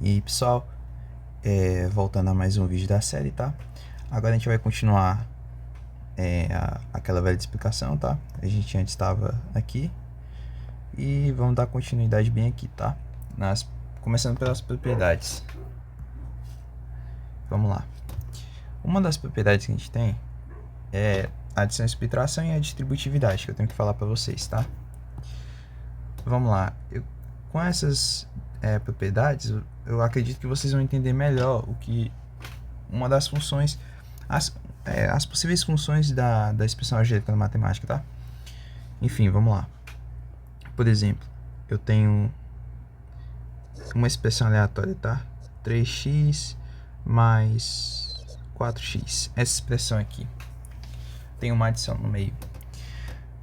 E aí, pessoal, voltando a mais um vídeo da série, tá? Agora a gente vai continuar aquela velha explicação, tá? A gente antes estava aqui e vamos dar continuidade bem aqui, tá? Começando pelas propriedades. Vamos lá. Uma das propriedades que a gente tem é a adição e subtração e a distributividade, que eu tenho que falar para vocês, tá? Vamos lá. Com essas propriedades, eu acredito que vocês vão entender melhor o que uma das funções, as possíveis funções da expressão algébrica na matemática, tá? Enfim, vamos lá. Por exemplo, eu tenho uma expressão aleatória, tá? 3x mais 4x. Essa expressão aqui tem uma adição no meio.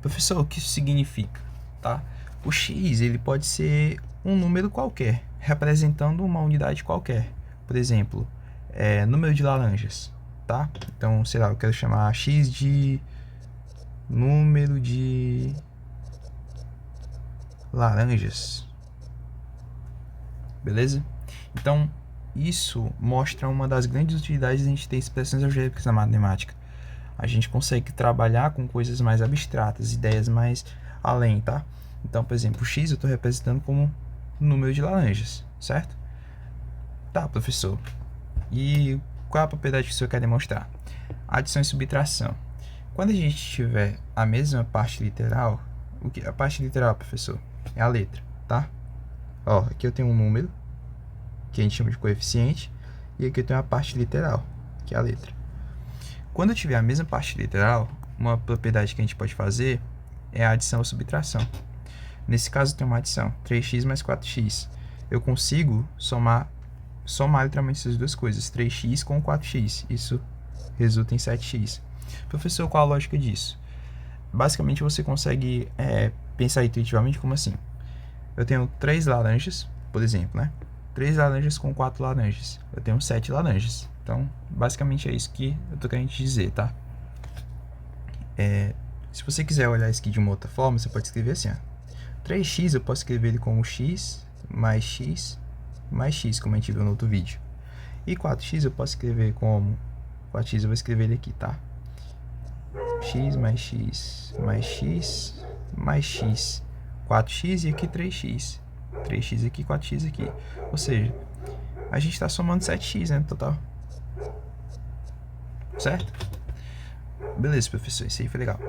Professor, o que isso significa? Tá? O x ele pode ser um número qualquer, representando uma unidade qualquer. Por exemplo, número de laranjas, tá? Então, sei lá, eu quero chamar x de número de laranjas. Beleza? Então, isso mostra uma das grandes utilidades de a gente ter expressões algébricas na matemática. A gente consegue trabalhar com coisas mais abstratas, ideias mais além, tá? Então, por exemplo, o x eu estou representando como número de laranjas, certo? Tá, professor. E qual é a propriedade que o senhor quer demonstrar? Adição e subtração. Quando a gente tiver a mesma parte literal, o que a parte literal, professor? É a letra, tá? Ó, aqui eu tenho um número, que a gente chama de coeficiente, e aqui eu tenho a parte literal, que é a letra. Quando eu tiver a mesma parte literal, uma propriedade que a gente pode fazer é a adição ou subtração. Nesse caso, eu tenho uma adição, 3x mais 4x. Eu consigo somar literalmente essas duas coisas, 3x com 4x. Isso resulta em 7x. Professor, qual a lógica disso? Basicamente, você consegue pensar intuitivamente como assim. Eu tenho 3 laranjas, por exemplo, né? 3 laranjas com 4 laranjas. Eu tenho 7 laranjas. Então, basicamente é isso que eu tô querendo dizer, tá? Se você quiser olhar isso aqui de uma outra forma, você pode escrever assim, ó. 3x eu posso escrever ele como x mais x mais x, como a gente viu no outro vídeo. E 4x eu posso escrever como 4x, eu vou escrever ele aqui, tá? X mais x mais x mais x. 4x e aqui 3x. 3x aqui, 4x aqui. Ou seja, a gente está somando 7x, né, no total. Certo? Beleza, professor, isso aí foi legal.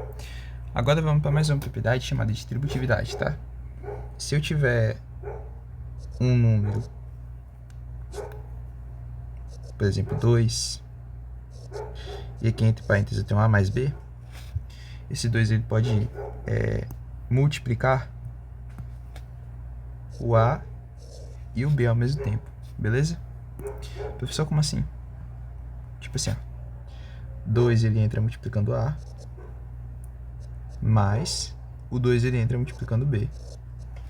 Agora vamos para mais uma propriedade chamada distributividade, tá? Se eu tiver um número, por exemplo, 2, e aqui entre parênteses eu tenho A mais B, esse 2 ele pode multiplicar o A e o B ao mesmo tempo, beleza? Professor, como assim? Tipo assim, ó, 2 ele entra multiplicando A, mais o 2 ele entra multiplicando B,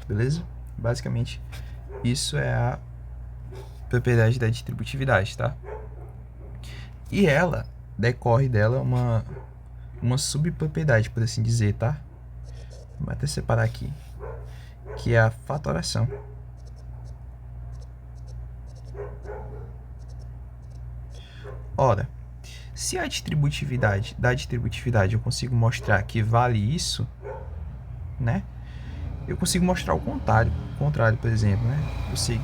beleza? Basicamente, isso é a propriedade da distributividade, tá? E ela decorre dela uma subpropriedade, por assim dizer, tá? Vou até separar aqui, que é a fatoração. Ora, se a distributividade eu consigo mostrar que vale isso, né? Eu consigo mostrar o contrário, por exemplo, né? Eu sei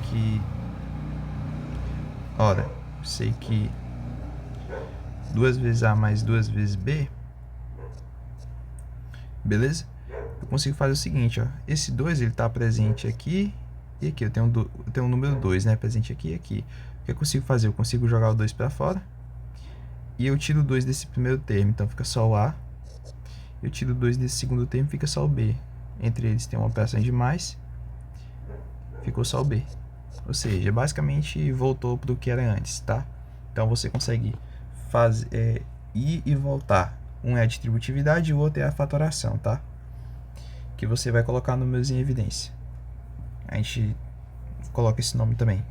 que 2 vezes A mais 2 vezes B, beleza? Eu consigo fazer o seguinte, ó, esse 2 ele está presente aqui e aqui, eu tenho um número 2, né, presente aqui e aqui. O que eu consigo fazer? Eu consigo jogar o 2 para fora e eu tiro o 2 desse primeiro termo, então fica só o A. Eu tiro o 2 desse segundo termo, fica só o B. Entre eles tem uma operação de mais, ficou só o B. Ou seja, basicamente voltou para o que era antes, tá? Então você consegue ir e voltar. Um é a distributividade e o outro é a fatoração, tá? Que você vai colocar números em evidência. A gente coloca esse nome também.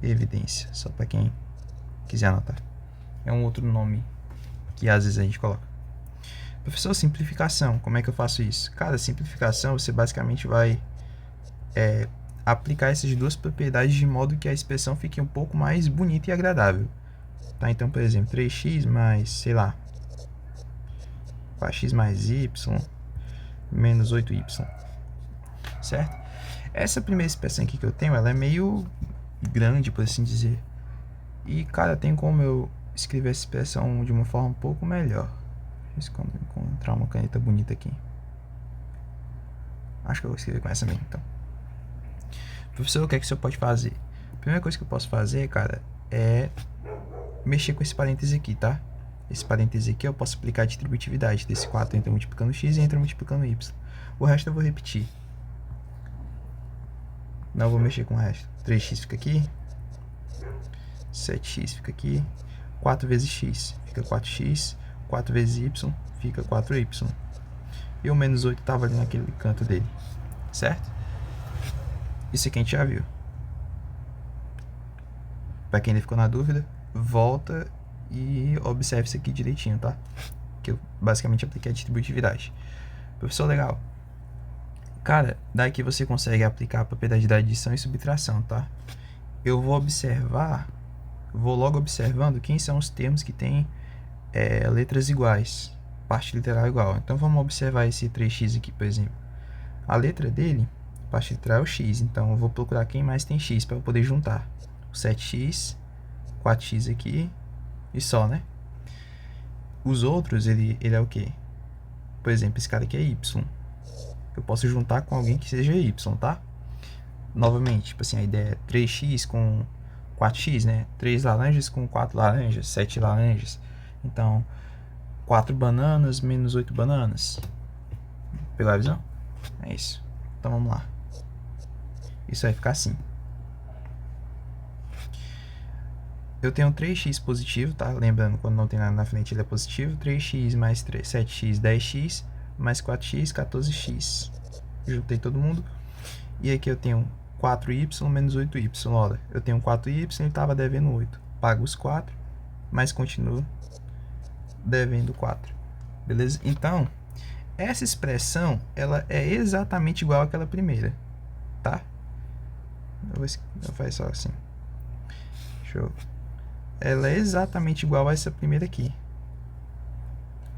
Evidência, só para quem quiser anotar. É um outro nome que às vezes a gente coloca. Professor, simplificação, como é que eu faço isso? Cara, simplificação, você basicamente vai aplicar essas duas propriedades de modo que a expressão fique um pouco mais bonita e agradável. Tá? Então, por exemplo, 3x mais, sei lá, 4x mais y menos 8y, certo? Essa primeira expressão aqui que eu tenho, ela é meio grande, por assim dizer. E, cara, tem como eu escrever essa expressão de uma forma um pouco melhor. Deixa eu encontrar uma caneta bonita aqui. Acho que eu vou escrever com essa mesmo, então. Professor, o que é que o senhor pode fazer? A primeira coisa que eu posso fazer, cara, é mexer com esse parêntese aqui, tá? Esse parêntese aqui eu posso aplicar a distributividade desse 4 entra multiplicando x e entra multiplicando y. O resto eu vou repetir. Não vou mexer com o resto. 3x fica aqui. 7x fica aqui. 4 vezes x fica 4x. 4 vezes y fica 4y. E o menos 8 estava ali naquele canto dele. Certo? Isso aqui a gente já viu. Para quem ainda ficou na dúvida, volta e observe isso aqui direitinho, tá? Que eu basicamente apliquei a distributividade. Professor, legal. Cara, daqui você consegue aplicar a propriedade da adição e subtração, tá? Eu vou logo observando quem são os termos que têm letras iguais, parte literal igual. Então vamos observar esse 3x aqui, por exemplo. A letra dele, parte literal é o x, então eu vou procurar quem mais tem x para eu poder juntar. O 7x, 4x aqui e só, né? Os outros, ele é o quê? Por exemplo, esse cara aqui é y. Eu posso juntar com alguém que seja y, tá? Novamente, tipo assim, a ideia é 3x com 4x, né? 3 laranjas com 4 laranjas, 7 laranjas. Então, 4 bananas menos 8 bananas. Pegou a visão? É isso. Então, vamos lá. Isso vai ficar assim. Eu tenho 3x positivo, tá? Lembrando, quando não tem nada na frente, ele é positivo. 3x mais 7x, 10x, mais 4x, 14x. Juntei todo mundo. E aqui eu tenho 4y menos 8y. Olha, eu tenho 4y e ele estava devendo 8. Pago os 4, mas continuo devendo 4. Beleza? Então, essa expressão, ela é exatamente igual àquela primeira, tá? Eu vou fazer só assim. Show. Ela é exatamente igual a essa primeira aqui.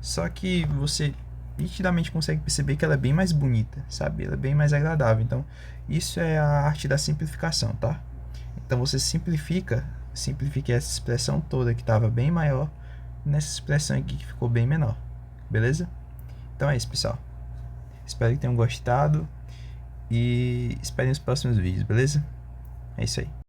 Só que você nitidamente consegue perceber que ela é bem mais bonita, sabe? Ela é bem mais agradável. Então, isso é a arte da simplificação, tá? Então, você simplifica essa expressão toda que estava bem maior nessa expressão aqui que ficou bem menor. Beleza? Então é isso, pessoal. Espero que tenham gostado e esperem os próximos vídeos, beleza? É isso aí.